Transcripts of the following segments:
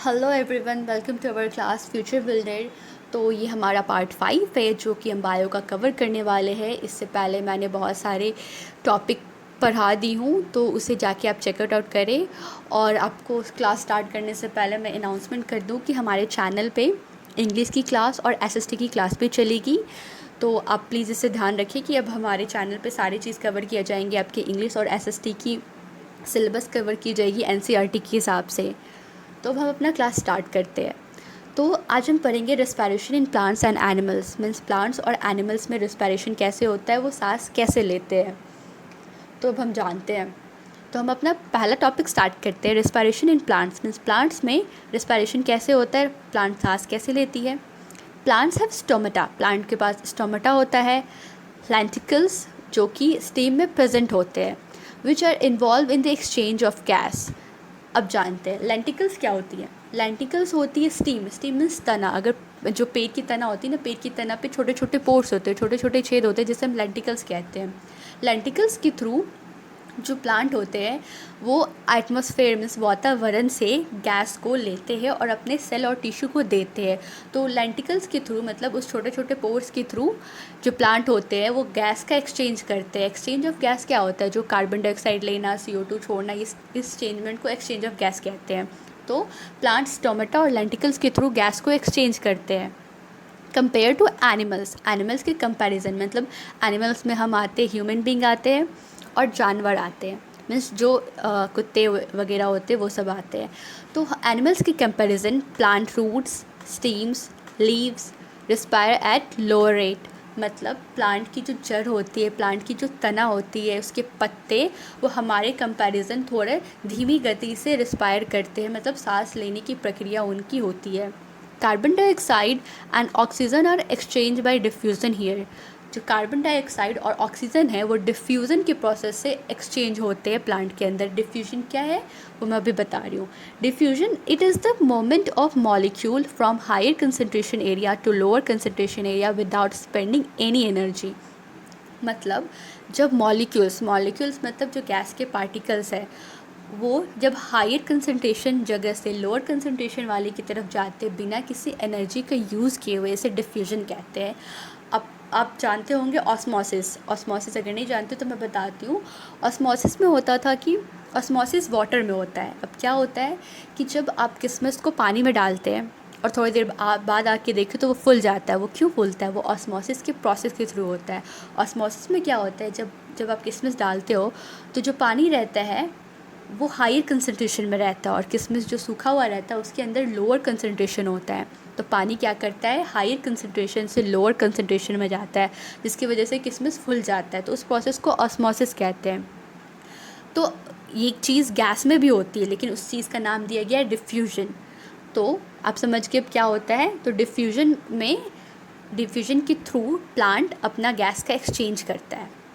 Hello everyone, welcome to our class Future Builder. तो ये हमारा पार्ट 5 है जो कि हम बायो का कवर करने वाले हैं। इससे पहले मैंने बहुत सारे टॉपिक पढ़ा दी हूँ, तो उसे जाके आप चेकआउट आउट करें। और आपको क्लास स्टार्ट करने से पहले मैं अनाउंसमेंट कर दूँ कि हमारे चैनल पे इंग्लिश की क्लास और एसएसटी की क्लास भी चलेगी। तो आप प्लीज़ इसे ध्यान रखें कि अब हमारे चैनल पे सारी चीज़ कवर किया जाएंगे। आपके इंग्लिश और एसएसटी की सिलेबस कवर की जाएगी एनसीईआरटी के हिसाब से। तो अब हम अपना क्लास स्टार्ट करते हैं। तो आज हम पढ़ेंगे respiration in plants and animals. Means plants और एनिमल्स में रेस्पिरेशन कैसे होता है, वो सांस कैसे लेते हैं, तो अब हम जानते हैं। तो हम अपना पहला टॉपिक स्टार्ट करते हैं, respiration in plants. Means plants में रेस्पिरेशन कैसे होता है, प्लांट सांस कैसे लेती है। प्लांट्स हैव स्टोमेटा, प्लांट के पास स्टोमेटा होता है। लेंटिकल्स जो कि स्टेम में प्रेजेंट होते हैं, which are involve in the exchange of gas. अब जानते हैं लेंटिकल्स क्या होती है। लेंटिकल्स होती है स्टीम। स्टीम मीन्स तना। अगर जो पेट की तना होती है ना, पेट की तना पे छोटे छोटे पोर्स होते हैं, छोटे छोटे छेद होते हैं, जिसे हम लेंटिकल्स कहते हैं। लेंटिकल्स के थ्रू जो प्लांट होते हैं वो एटमॉस्फेयर मीन्स वातावरण से गैस को लेते हैं और अपने सेल और टिश्यू को देते हैं। तो लेंटिकल्स के थ्रू मतलब उस छोटे छोटे पोर्स के थ्रू जो प्लांट होते हैं वो गैस का एक्सचेंज करते हैं। एक्सचेंज ऑफ गैस क्या होता है, जो कार्बन डाइऑक्साइड लेना, CO2 छोड़ना, इस चेंजमेंट को एक्सचेंज ऑफ गैस कहते हैं। तो प्लांट्स टोमेटा और लेंटिकल्स के थ्रू गैस को एक्सचेंज करते हैं। कंपेयर टू एनिमल्स, एनिमल्स के कंपैरिजन मतलब एनिमल्स में हम आते हैं, ह्यूमन बींग आते हैं और जानवर आते हैं। मीन्स जो कुत्ते वगैरह होते हैं वो सब आते हैं। तो एनिमल्स की comparison plant roots, stems, leaves respire at lower rate. मतलब प्लांट की जो जड़ होती है, प्लांट की जो तना होती है, उसके पत्ते वो हमारे कंपैरिजन थोड़े धीमी गति से रिस्पायर करते हैं, मतलब सांस लेने की प्रक्रिया उनकी होती है। Carbon dioxide and oxygen are exchange by diffusion here. जो कार्बन डाइऑक्साइड और ऑक्सीजन है वो डिफ्यूज़न के प्रोसेस से एक्सचेंज होते हैं प्लांट के अंदर। डिफ्यूजन क्या है वो मैं अभी बता रही हूँ। Diffusion it is the movement of molecule from higher concentration area to lower concentration area without spending any energy. मतलब जब मॉलिक्यूल्स मतलब जो गैस के पार्टिकल्स है वो जब हायर कंसनट्रेशन जगह से लोअर कंसनट्रेशन वाले की तरफ जाते बिना किसी एनर्जी का यूज़ किए हुए, इसे डिफ्यूजन कहते हैं। अब आप जानते होंगे ऑस्मोसिस अगर नहीं जानते तो मैं बताती हूँ। ऑस्मोसिस में होता था कि ऑस्मोसिस वाटर में होता है। अब क्या होता है कि जब आप किशमिश को पानी में डालते हैं और थोड़ी देर बाद आके देखें तो वो फूल जाता है। वो क्यों फूलता है, वो ऑस्मोसिस के प्रोसेस के थ्रू होता है। ऑस्मोसिस में क्या होता है, जब आप किशमिश डालते हो तो जो पानी रहता है वो हायर कंसनट्रेशन में रहता है और किशमिश जो सूखा हुआ रहता है उसके अंदर लोअर कंसनट्रेशन होता है। तो पानी क्या करता है, हायर कंसनट्रेशन से लोअर कंसनट्रेशन में जाता है, जिसकी वजह से किशमिश फूल जाता है। तो उस प्रोसेस को ऑस्मोसिस कहते हैं। तो ये चीज़ गैस में भी होती है, लेकिन उस चीज़ का नाम दिया गया है डिफ्यूजन। तो आप समझ के क्या होता है, तो डिफ्यूजन के थ्रू प्लांट अपना गैस का एक्सचेंज करता है।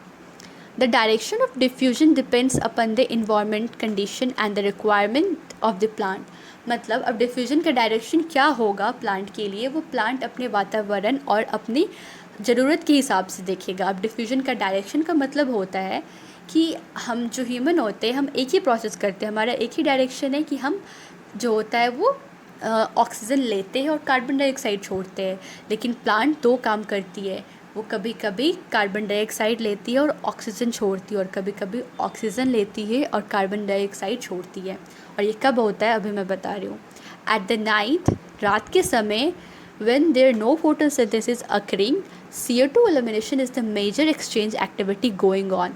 The direction of diffusion depends upon the environment condition and the requirement of the plant. मतलब अब डिफ्यूजन का डायरेक्शन क्या होगा प्लांट के लिए, वो प्लांट अपने वातावरण और अपनी ज़रूरत के हिसाब से देखेगा। अब डिफ्यूजन का डायरेक्शन का मतलब होता है कि हम जो ह्यूमन होते हैं हम एक ही प्रोसेस करते हैं, हमारा एक ही डायरेक्शन है कि हम जो होता है वो ऑक्सीजन लेते हैं और कार्बन डाइऑक्साइड छोड़ते हैं। लेकिन प्लांट दो काम करती है, वो कभी कभी कार्बन डाइऑक्साइड लेती है और ऑक्सीजन छोड़ती है, और कभी कभी ऑक्सीजन लेती है और कार्बन डाइऑक्साइड छोड़ती है। और ये कब होता है अभी मैं बता रही हूँ। एट द नाइट, रात के समय, when there no photosynthesis occurring, CO2 elimination is the major exchange activity going on।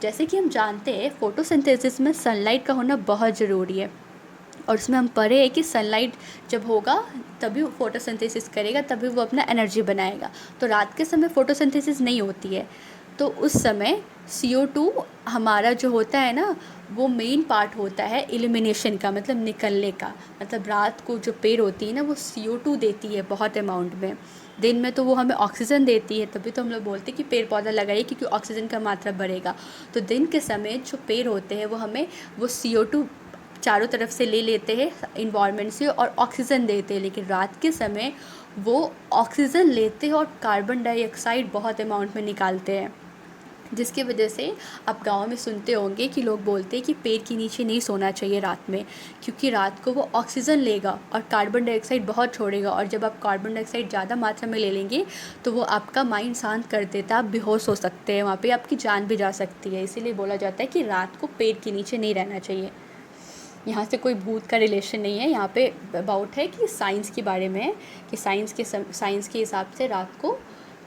जैसे कि हम जानते हैं फोटोसिंथेसिस में सनलाइट का होना बहुत ज़रूरी है, और उसमें हम पढ़े हैं कि सनलाइट जब होगा तभी वो फोटोसिंथेसिस करेगा, तभी वो अपना एनर्जी बनाएगा। तो रात के समय फोटोसिंथेसिस नहीं होती है, तो उस समय CO2 हमारा जो होता है ना वो मेन पार्ट होता है एलिमिनेशन का, मतलब निकलने का। मतलब रात को जो पेड़ होती है ना वो CO2 देती है बहुत अमाउंट में। दिन में तो वो हमें ऑक्सीजन देती है, तभी तो हम लोग बोलते हैं कि पेड़ पौधा लगाइए क्योंकि ऑक्सीजन का मात्रा बढ़ेगा। तो दिन के समय जो पेड़ होते हैं वो हमें वो CO2 चारों तरफ से ले लेते हैं इन्वायरमेंट से और ऑक्सीजन देते हैं। लेकिन रात के समय वो ऑक्सीजन लेते हैं और कार्बन डाइऑक्साइड बहुत अमाउंट में निकालते हैं। जिसकी वजह से आप गाँव में सुनते होंगे कि लोग बोलते हैं कि पेड़ के नीचे नहीं सोना चाहिए रात में, क्योंकि रात को वो ऑक्सीजन लेगा और कार्बन डाइऑक्साइड बहुत छोड़ेगा, और जब आप कार्बन डाइऑक्साइड ज़्यादा मात्रा में ले लेंगे तो वो आपका माइंड शांत कर देता है, आप बेहोश हो सकते हैं, वहाँ पे आपकी जान भी जा सकती है। इसीलिए बोला जाता है कि रात को पेड़ के नीचे नहीं रहना चाहिए। यहाँ से कोई भूत का रिलेशन नहीं है, यहाँ पे अबाउट है कि साइंस के बारे में है, कि साइंस के हिसाब से रात को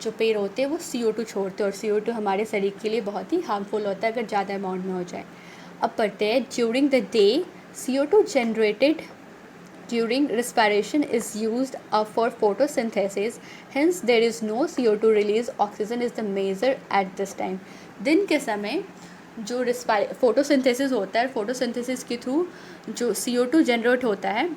जो पेड़ होते हैं वो CO2 छोड़ते हैं, और CO2 हमारे शरीर के लिए बहुत ही हार्मफुल होता है अगर ज़्यादा अमाउंट में हो जाए। अब पढ़ते हैं, during the day CO2 generated during respiration is used for photosynthesis, hence there is no CO2 release, oxygen is the measure at this time। दिन के समय जो फोटोसिंथेसिस होता है, फोटोसिंथेसिस के थ्रू जो CO2 जनरेट होता है,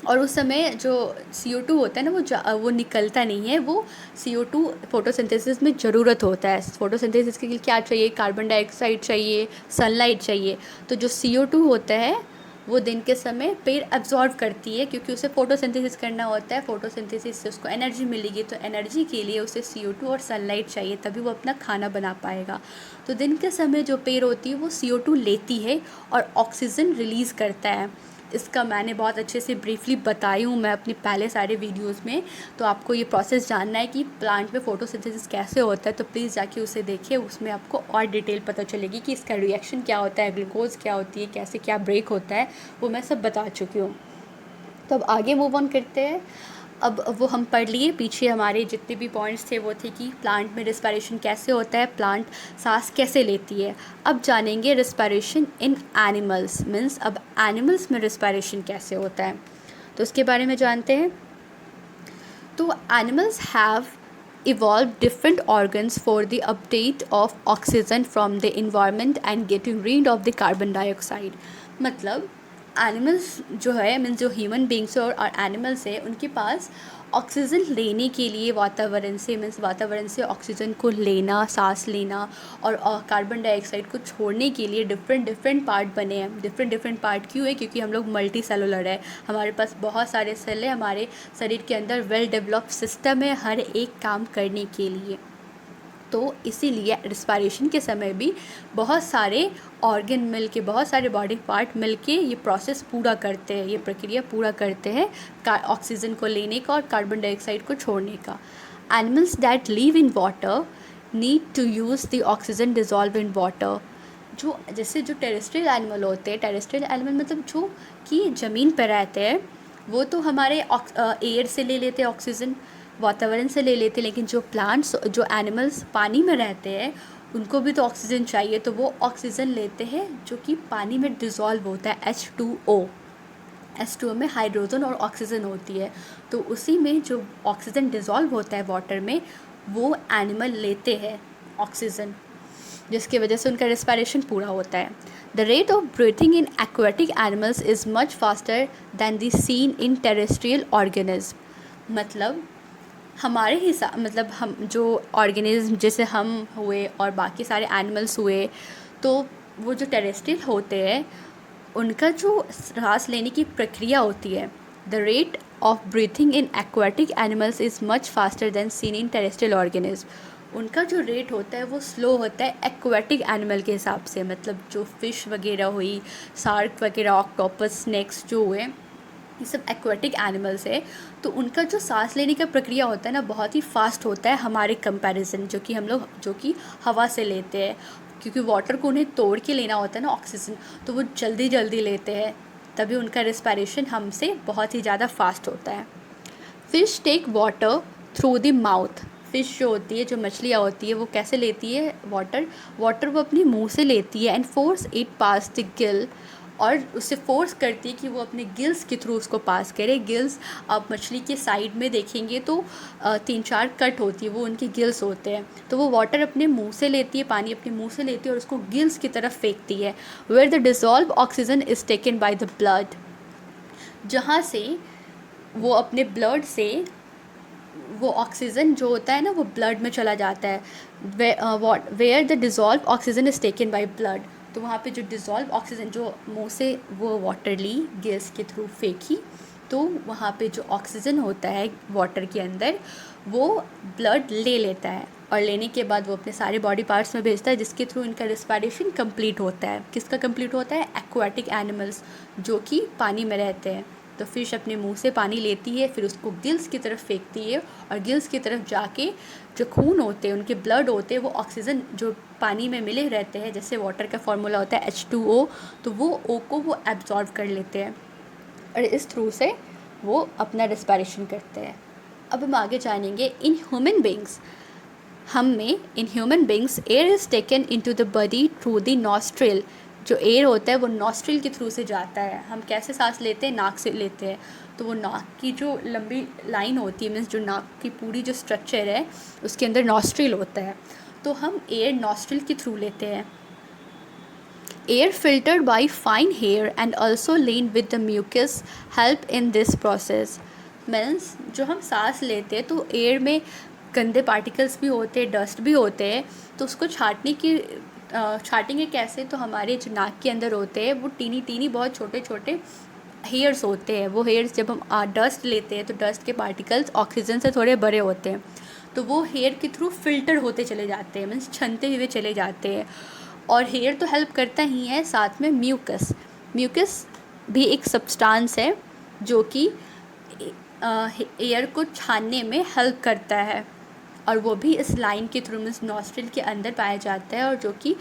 और उस समय जो CO2 होता है ना वो निकलता नहीं है, वो CO2 फोटोसिंथेसिस में ज़रूरत होता है। फोटोसिंथेसिस के लिए क्या चाहिए? कार्बन डाइऑक्साइड चाहिए, सनलाइट चाहिए। तो जो CO2 होता है वो दिन के समय पेड़ एब्जॉर्व करती है, क्योंकि उसे फोटोसिंथेसिस करना होता है, फोटोसिंथेसिस से उसको एनर्जी मिलेगी, तो एनर्जी के लिए उसे CO2 और सनलाइट चाहिए, तभी वो अपना खाना बना पाएगा। तो दिन के समय जो पेड़ होती है वो CO2 लेती है और ऑक्सीजन रिलीज़ करता है। इसका मैंने बहुत अच्छे से ब्रीफली बताई हूँ मैं अपने पहले सारे वीडियोस में। तो आपको ये प्रोसेस जानना है कि प्लांट में फ़ोटोसिंथेसिस कैसे होता है, तो प्लीज़ जाके उसे देखिए, उसमें आपको और डिटेल पता चलेगी कि इसका रिएक्शन क्या होता है, ग्लूकोज क्या होती है, कैसे क्या ब्रेक होता है, वो मैं सब बता चुकी हूँ। तो अब आगे मूव ऑन करते हैं। अब वो हम पढ़ लिए, पीछे हमारे जितने भी पॉइंट्स थे वो थे कि प्लांट में रिस्पायरेशन कैसे होता है, प्लांट सांस कैसे लेती है। अब जानेंगे रिस्पायरेशन इन एनिमल्स, मीन्स अब एनिमल्स में रिस्पायरेशन कैसे होता है, तो उसके बारे में जानते हैं। तो animals have evolved different organs for the uptake of oxygen from the environment and getting rid of the carbon dioxide। मतलब एनिमल्स जो है, मीन्स जो ह्यूमन बींग्स और एनिमल्स है, उनके पास ऑक्सीजन लेने के लिए वातावरण से, मीन्स वातावरण से ऑक्सीजन को लेना, सांस लेना, और कार्बन डाइऑक्साइड को छोड़ने के लिए डिफरेंट पार्ट बने हैं। डिफरेंट पार्ट क्यों है? क्योंकि हम लोग मल्टी सेलुलर है, हमारे पास बहुत सारे सेल है, हमारे शरीर के अंदर वेल डेवलप्ड सिस्टम है हर एक काम करने के लिए। तो इसीलिए रिस्पायरेशन के समय भी बहुत सारे ऑर्गन मिल के, बहुत सारे बॉडी पार्ट मिल के ये प्रोसेस पूरा करते हैं, ये प्रक्रिया पूरा करते हैं ऑक्सीजन को लेने का और कार्बन डाइऑक्साइड को छोड़ने का। Animals that live in water need to use the oxygen dissolve in water. जो जैसे जो टेरेस्ट्रियल एनिमल होते हैं, टेरेस्ट्रियल एनिमल मतलब जो कि ज़मीन पर रहते हैं, वो तो हमारे एयर से ले लेते हैं ऑक्सीजन, वातावरण से ले लेते हैं, लेकिन जो प्लांट्स, जो एनिमल्स पानी में रहते हैं, उनको भी तो ऑक्सीजन चाहिए, तो वो ऑक्सीजन लेते हैं जो कि पानी में डिज़ोल्व होता है, H2O में हाइड्रोजन और ऑक्सीजन होती है, तो उसी में जो ऑक्सीजन डिज़ोल्व होता है वाटर में, वो एनिमल लेते हैं ऑक्सीजन, जिसकी वजह से उनका रेस्पिरेशन पूरा होता है। The rate of breathing in aquatic animals is much faster than the seen in terrestrial organism. मतलब हमारे हिसाब, मतलब हम जो ऑर्गेनिज्म जैसे हम हुए और बाकी सारे एनिमल्स हुए, तो वो जो टेरेस्ट्रियल होते हैं उनका जो सांस लेने की प्रक्रिया होती है, the rate of breathing in aquatic animals is much faster than seen in terrestrial organism. उनका जो रेट होता है वो स्लो होता है एक्वेटिक एनिमल के हिसाब से, मतलब जो फ़िश वगैरह हुई, शार्क वगैरह, ऑक्टोपस, स्नेक्स जो हुए, ये सब एक्वेटिक एनिमल्स है, तो उनका जो सांस लेने का प्रक्रिया होता है ना बहुत ही फास्ट होता है हमारे कंपैरिजन, जो कि हम लोग जो कि हवा से लेते हैं, क्योंकि वाटर को उन्हें तोड़ के लेना होता है ना ऑक्सीजन, तो वो जल्दी लेते हैं, तभी उनका रेस्पिरेशन हमसे बहुत ही ज़्यादा फास्ट होता है। Fish take water through the mouth. Fish जो होती है, जो मछलियाँ होती है, वो कैसे लेती है वाटर वो अपने मुंह से लेती है, and force it pass the Gill, और उससे फोर्स करती है कि वो अपने गिल्स के थ्रू उसको पास करे। गिल्स आप मछली के साइड में देखेंगे तो 3-4 कट होती है, वो उनके गिल्स होते हैं, तो वो वाटर अपने मुंह से लेती है, पानी अपने मुंह से लेती है और उसको गिल्स की तरफ फेंकती है। Where the dissolve oxygen is taken by the blood, जहाँ से वो अपने ब्लड से वो ऑक्सीजन जो होता है ना वो ब्लड में चला जाता है। Where the dissolve oxygen is taken by blood, तो वहाँ पे जो डिज़ोल्व ऑक्सीजन जो मुंह से वो वाटर ली, गैस के थ्रू फेंकी, तो वहाँ पे जो ऑक्सीजन होता है वाटर के अंदर वो ब्लड ले लेता है, और लेने के बाद वो अपने सारे बॉडी पार्ट्स में भेजता है, जिसके थ्रू इनका रिस्पायरेशन कंप्लीट होता है। किसका कंप्लीट होता है? एक्वाटिक एनिमल्स, जो कि पानी में रहते हैं। तो फिश अपने मुंह से पानी लेती है, फिर उसको गिल्स की तरफ फेंकती है, और गिल्स की तरफ जाके जो खून होते हैं, उनके ब्लड होते हैं, वो ऑक्सीजन जो पानी में मिले रहते हैं, जैसे वाटर का फॉर्मूला होता है H2O, तो वो O को वो एब्जॉर्व कर लेते हैं, और इस थ्रू से वो अपना रिस्पायरेशन करते हैं। अब हम आगे जानेंगे in human beings. In human beings air is taken into the body through the nostril. जो एयर होता है वो नॉस्ट्रिल के थ्रू से जाता है। हम कैसे सांस लेते हैं? नाक से लेते हैं। तो वो नाक की जो लंबी लाइन होती है, मीन्स जो नाक की पूरी जो स्ट्रक्चर है, उसके अंदर नॉस्ट्रिल होता है, तो हम एयर नॉस्ट्रिल के थ्रू लेते हैं। Air filtered by fine hair and also lined with the mucus help in this process. Means जो हम सांस लेते हैं तो एयर में गंदे पार्टिकल्स भी होते हैं, डस्ट भी होते हैं, तो उसको छाटेंगे कैसे? तो हमारे जो नाक के अंदर होते हैं वो टीनी बहुत छोटे छोटे हेयर्स होते हैं। वो हेयर्स जब हम डस्ट लेते हैं तो डस्ट के पार्टिकल्स ऑक्सीजन से थोड़े बड़े होते हैं, तो वो हेयर के थ्रू फिल्टर होते चले जाते हैं, मीन्स छनते हुए चले जाते हैं। और हेयर तो हेल्प करता ही है, साथ में म्यूकस भी एक सब्सटेंस है जो कि एयर को छानने में हेल्प करता है, और वो भी इस लाइन के थ्रू, मीन्स नॉस्ट्रिल के अंदर पाया जाता है, और जो कि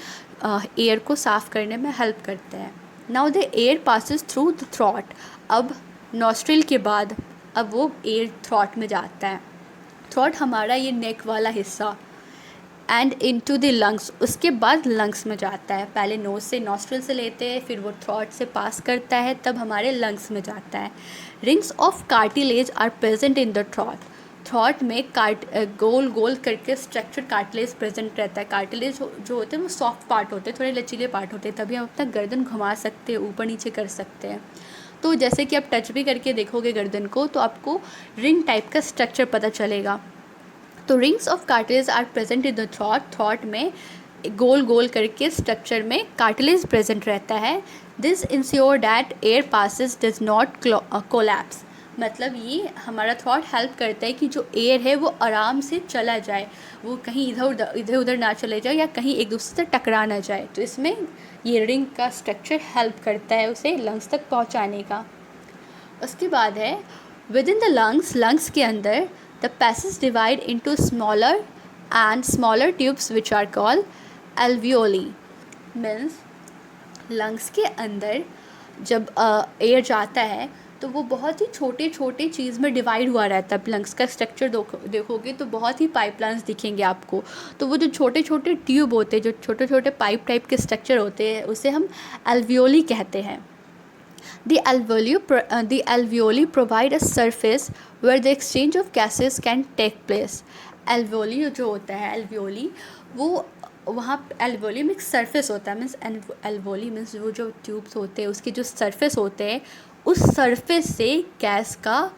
एयर को साफ़ करने में हेल्प करता है। Now the air passes through the throat. अब नॉस्ट्रिल के बाद अब वो एयर थ्रॉट में जाता है। थ्रॉट हमारा ये नेक वाला हिस्सा, एंड इनटू द लंग्स, उसके बाद लंग्स में जाता है। पहले नोज से नॉस्ट्रिल से लेते हैं, फिर वो थ्रॉट से पास करता है, तब हमारे लंग्स में जाता है। Rings of cartilage are present in the throat में गोल करके स्ट्रक्चर कार्टिलेज प्रेजेंट रहता है। कार्टिलेज जो होते हैं वो सॉफ्ट पार्ट होते हैं, थोड़े लचीले पार्ट होते हैं, तभी हम अपना गर्दन घुमा सकते हैं, ऊपर नीचे कर सकते हैं। तो जैसे कि आप टच भी करके देखोगे गर्दन को, तो आपको रिंग टाइप का स्ट्रक्चर पता चलेगा। तो rings of cartilage are present in the throat में गोल करके स्ट्रक्चर में कार्टिलेज प्रेजेंट रहता है। This ensure that air passes does not collapse. मतलब ये हमारा थ्रॉट हेल्प करता है कि जो एयर है वो आराम से चला जाए, वो कहीं इधर उधर ना चले जाए, या कहीं एक दूसरे से टकरा ना जाए। तो इसमें ये रिंग का स्ट्रक्चर हेल्प करता है उसे लंग्स तक पहुंचाने का। उसके बाद है विद इन द लंग्स के अंदर the passage divide into smaller tubes which are called alveoli. Means lungs के अंदर जब एयर जाता है तो वो बहुत ही छोटे चीज़ में डिवाइड हुआ रहता है। लंग्स का स्ट्रक्चर देखोगे तो बहुत ही पाइपलाइंस दिखेंगे आपको। तो वो जो छोटे ट्यूब होते हैं, जो छोटे पाइप टाइप के स्ट्रक्चर होते हैं, उसे हम एल्वियोली कहते हैं। The alveoli provide a surface where the exchange of gases can take place. Alveoli जो होता है, alveoli वो वहाँ alveoli में एक surface होता है, मीन्स alveoli मीन्स वो जो ट्यूब्स होते हैं उसके जो surface होते हैं, उस surface से गैस का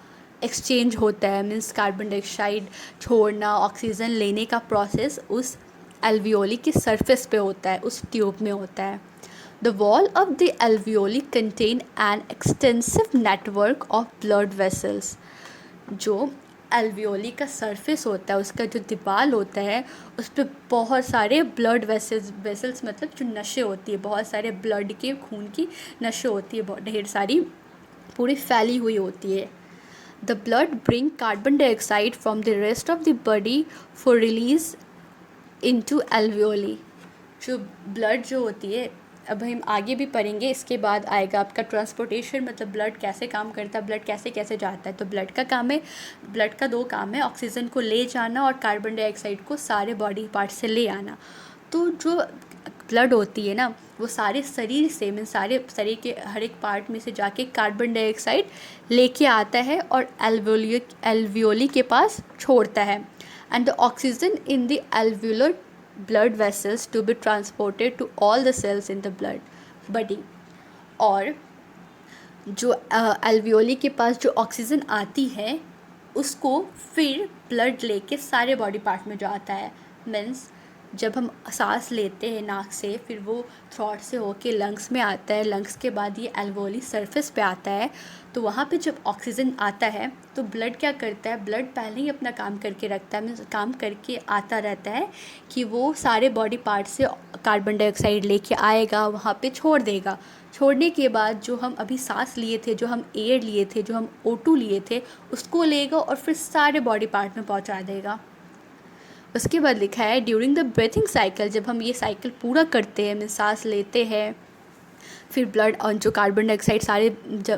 एक्सचेंज होता है। मीन्स कार्बन डाइऑक्साइड छोड़ना, ऑक्सीजन लेने का प्रोसेस उस alveoli के surface पे होता है, उस ट्यूब में होता है। The wall of the alveoli contain an extensive network of blood vessels. जो alveoli का सरफेस होता है, उसका जो दीवार होता है, उस पर बहुत सारे ब्लड वेसल्स मतलब जो नशे होती है, बहुत सारे ब्लड के खून की नशे होती है, बहुत ढेर सारी पूरी फैली हुई होती है। The blood bring carbon dioxide from the rest of the body for release into alveoli. जो ब्लड जो होती है, अब हम आगे भी पढ़ेंगे, इसके बाद आएगा आपका ट्रांसपोर्टेशन, मतलब ब्लड कैसे काम करता है, ब्लड कैसे जाता है। तो ब्लड का दो काम है, ऑक्सीजन को ले जाना और कार्बन डाइऑक्साइड को सारे बॉडी पार्ट से ले आना। तो जो ब्लड होती है ना, वो सारे शरीर से, मीन सारे शरीर के हर एक पार्ट में से जाके कार्बन डाइऑक्साइड लेके आता है और एल्वियोली के पास छोड़ता है। And the oxygen in the alveolar blood vessels to be transported to all the cells in the body. और जो एल्वियोली के पास जो ऑक्सीजन आती है उसको फिर ब्लड लेके सारे बॉडी पार्ट में जाता है। मीन्स जब हम सांस लेते हैं नाक से, फिर वो थ्रोट से होके लंग्स में आता है, लंग्स के बाद ये एल्वोली सरफेस पे आता है। तो वहाँ पे जब ऑक्सीजन आता है तो ब्लड क्या करता है, ब्लड पहले ही अपना काम करके रखता है, मीन्स काम करके आता रहता है कि वो सारे बॉडी पार्ट से कार्बन डाइऑक्साइड लेके आएगा, वहाँ पे छोड़ देगा। छोड़ने के बाद जो हम अभी सांस लिए थे, जो हम एयर लिए थे, जो हम O2 लिए थे, उसको लेगा और फिर सारे बॉडी पार्ट में पहुँचा देगा। उसके बाद लिखा है ड्यूरिंग द ब्रीथिंग साइकिल, जब हम ये साइकिल पूरा करते हैं, मीन्स सांस लेते हैं, फिर ब्लड और जो कार्बन डाइऑक्साइड सारे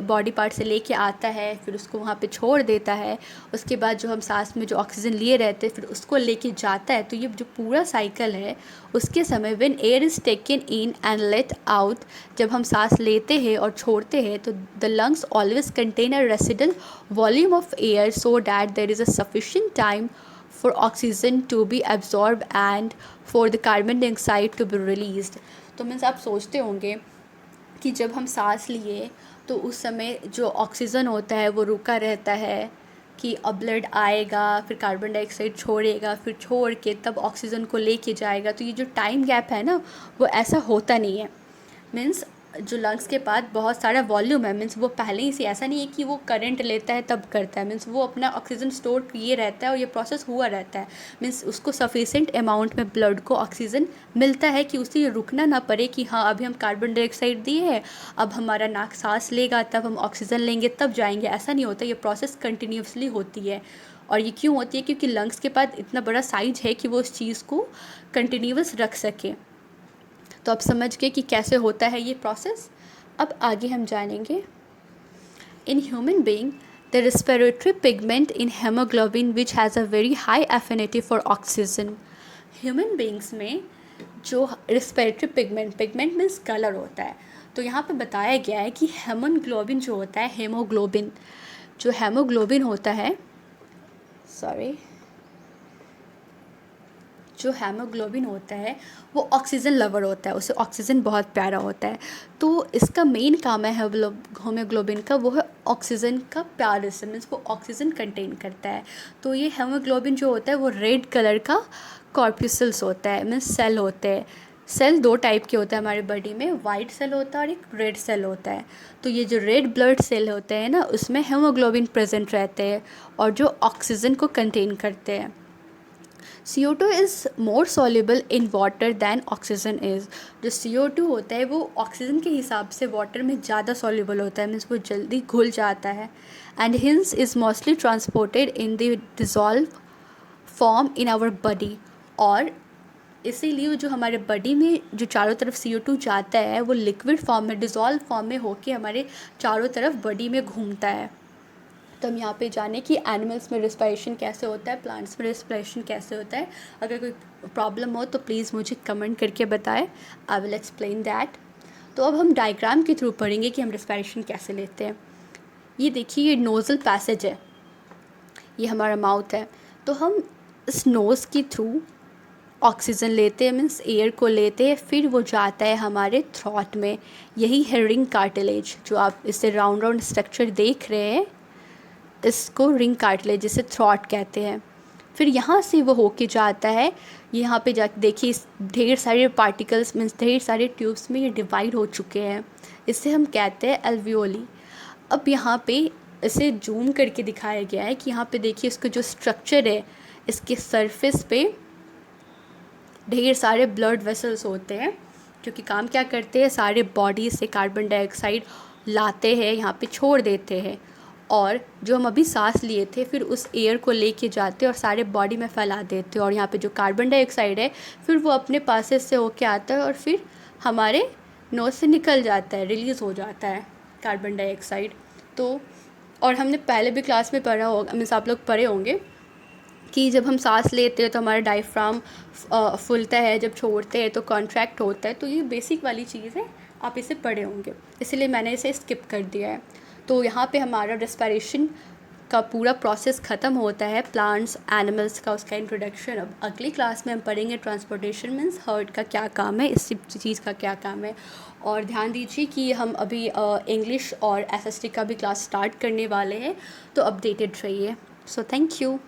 बॉडी पार्ट से लेके आता है, फिर उसको वहाँ पे छोड़ देता है। उसके बाद जो हम सांस में जो ऑक्सीजन लिए रहते हैं फिर उसको लेके जाता है। तो ये जो पूरा साइकिल है उसके समय when air is taken in and let out, जब हम सांस लेते हैं और छोड़ते हैं तो the lungs always contain a residual volume of air so that there is a sufficient time for oxygen to be absorbed and for the carbon dioxide to be released। तो मीन्स आप सोचते होंगे कि जब हम सांस लिए तो उस समय जो ऑक्सीजन होता है वो रुका रहता है कि अब ब्लड आएगा, फिर कार्बन डाइऑक्साइड छोड़ेगा, फिर छोड़ के तब ऑक्सीजन को लेके जाएगा। तो ये जो टाइम गैप है ना, वो ऐसा होता नहीं है। मीन्स जो लंग्स के पास बहुत सारा वॉल्यूम है, मीन्स वो पहले ही से, ऐसा नहीं है कि वो करंट लेता है तब करता है, मीन्स वो अपना ऑक्सीजन स्टोर किए रहता है और ये प्रोसेस हुआ रहता है। मीन्स उसको सफिशेंट अमाउंट में ब्लड को ऑक्सीजन मिलता है कि उसे रुकना ना पड़े कि हाँ अभी हम कार्बन डाइऑक्साइड दिए हैं, अब हमारा नाक सांस लेगा, तब हम ऑक्सीजन लेंगे तब जाएंगे, ऐसा नहीं होता। ये प्रोसेस कंटिन्यूसली होती है। और ये क्यों होती है, क्योंकि लंग्स के पास इतना बड़ा साइज है कि वो उस चीज़ को कंटिन्यूस रख सके। तो अब समझ गए कि कैसे होता है ये प्रोसेस। अब आगे हम जानेंगे। In human being the respiratory pigment in haemoglobin which has a very high affinity for oxygen. Human beings में जो रेस्पिरेटरी पिगमेंट मीन्स कलर होता है, तो यहाँ पे बताया गया है कि हेमोग्लोबिन जो होता है, हेमोग्लोबिन होता है, जो हेमोग्लोबिन होता है वो ऑक्सीजन लवर होता है, उसे ऑक्सीजन बहुत प्यारा होता है। तो इसका मेन काम है हेमोग्लोबिन का, वो है ऑक्सीजन का प्यार, से मीन्स वो ऑक्सीजन कंटेन करता है। तो ये हेमोग्लोबिन जो होता है वो रेड कलर का कॉर्पस्यूल्स होता है, मीन्स सेल होते हैं। सेल दो टाइप के होता है हमारे बॉडी में, वाइट सेल होता है और एक रेड सेल होता है। तो ये जो रेड ब्लड सेल होते हैं ना, उसमें हेमोग्लोबिन प्रेजेंट रहते हैं और जो ऑक्सीजन को कंटेन करते हैं। CO2 is more soluble in water than oxygen is. जो CO2 होता है वो ऑक्सीजन के हिसाब से वाटर में ज़्यादा सॉल्युबल होता है, मीन्स वो जल्दी घुल जाता है। And hence is mostly transported in the dissolve form in our body. और इसीलिए जो हमारे बॉडी में जो चारों तरफ CO2 जाता है वो लिक्विड फॉर्म में, डिज़ोल्व फॉर्म में होके हमारे चारों तरफ बॉडी में घूमता है। तो हम यहाँ पे जाने कि एनिमल्स में रेस्पिरेशन कैसे होता है, प्लांट्स में रेस्पिरेशन कैसे होता है। अगर कोई प्रॉब्लम हो तो प्लीज़ मुझे कमेंट करके बताएं, आई विल एक्सप्लेन दैट। तो अब हम डायग्राम के थ्रू पढ़ेंगे कि हम रेस्पिरेशन कैसे लेते हैं। ये देखिए, ये नोज़ल पैसेज है, ये हमारा माउथ है। तो हम इस नोज़ के थ्रू ऑक्सीजन लेते हैं, मीन्स एयर को लेते हैं, फिर वो जाता है हमारे थ्रोट में। यही है रिंग कार्टिलेज, जो आप इससे राउंड स्ट्रक्चर देख रहे हैं, इसको रिंग कार्टिलेज जिसे थ्रोट कहते हैं। फिर यहाँ से वो होके जाता है, यहाँ पे जाके देखिए ढेर सारे पार्टिकल्स मीन्स ढेर सारे ट्यूब्स में ये डिवाइड हो चुके हैं, इसे हम कहते हैं एल्वियोली। अब यहाँ पे इसे जूम करके दिखाया गया है कि यहाँ पे देखिए इसका जो स्ट्रक्चर है, इसके सरफेस पे ढेर सारे ब्लड वेसल्स होते हैं, क्योंकि काम क्या करते हैं, सारे बॉडी से कार्बन डाइऑक्साइड लाते हैं, यहाँ पे छोड़ देते हैं, और जो हम अभी सांस लिए थे फिर उस एयर को लेके जाते और सारे बॉडी में फैला देते। और यहाँ पे जो कार्बन डाइऑक्साइड है फिर वो अपने पासेस से होके आता है और फिर हमारे नोज़ से निकल जाता है, रिलीज़ हो जाता है कार्बन डाइऑक्साइड। तो और हमने पहले भी क्लास में पढ़ा होगा, मीन्स आप लोग पढ़े होंगे कि जब हम सांस लेते हैं तो हमारा डायफ्राम फूलता है, जब छोड़ते हैं तो कॉन्ट्रैक्ट होता है। तो ये बेसिक वाली चीज़ है, आप इसे पढ़े होंगे, इसलिए मैंने इसे स्किप कर दिया है। तो यहाँ पे हमारा रेस्पिरेशन का पूरा प्रोसेस ख़त्म होता है, प्लांट्स एनिमल्स का, उसका इंट्रोडक्शन। अब अगली क्लास में हम पढ़ेंगे ट्रांसपोर्टेशन मीन्स हार्ट का क्या काम है, इस चीज़ का क्या काम है। और ध्यान दीजिए कि हम अभी इंग्लिश और SST का भी क्लास स्टार्ट करने वाले हैं, तो अपडेटेड रहिए। So thank you.